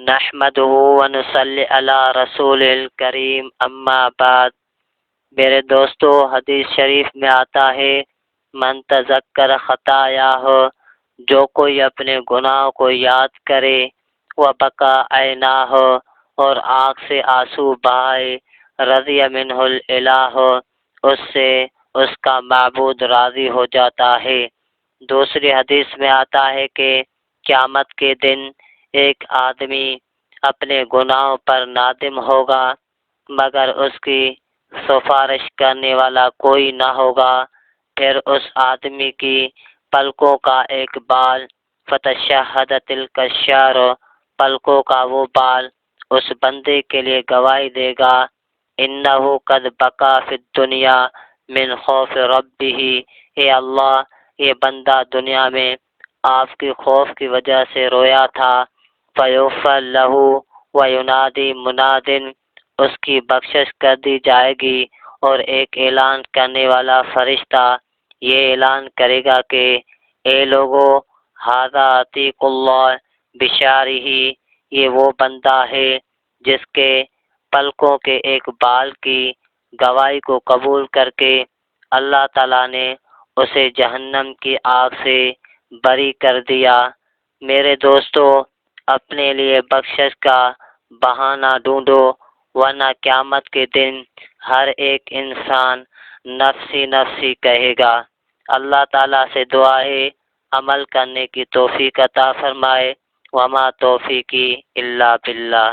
نحمده ونصلی علی رسول الکریم اما بعد۔ میرے دوستو، حدیث شریف میں آتا ہے، من تذکر خطایا ہو، جو کوئی اپنے گناہوں کو یاد کرے، وہ بکا عینا ہو، اور آنکھ سے آنسو بہائے، رضی منہ الالہ، اس سے اس کا معبود راضی ہو جاتا ہے۔ دوسری حدیث میں آتا ہے کہ قیامت کے دن ایک آدمی اپنے گناہوں پر نادم ہوگا، مگر اس کی سفارش کرنے والا کوئی نہ ہوگا۔ پھر اس آدمی کی پلکوں کا ایک بال، فتشہد تلک الشعر، پلکوں کا وہ بال اس بندے کے لیے گواہی دے گا، انہ قد بقا فی الدنیا من خوف ربہ، اے اللہ، یہ بندہ دنیا میں آپ کے خوف کی وجہ سے رویا تھا۔ فیغفر لہ وینادی مناد، اس کی بخشش کر دی جائے گی، اور ایک اعلان کرنے والا فرشتہ یہ اعلان کرے گا کہ اے لوگو، ھذا عتیق اللہ بشارہ، یہ وہ بندہ ہے جس کے پلکوں کے ایک بال کی گواہی کو قبول کر کے اللہ تعالیٰ نے اسے جہنم کی آگ سے بری کر دیا۔ میرے دوستو، اپنے لیے بخشش کا بہانہ ڈھونڈو، ورنہ قیامت کے دن ہر ایک انسان نفسی نفسی کہے گا۔ اللہ تعالیٰ سے دعا ہے عمل کرنے کی توفیق عطا فرمائے۔ وما توفیقی الا باللہ۔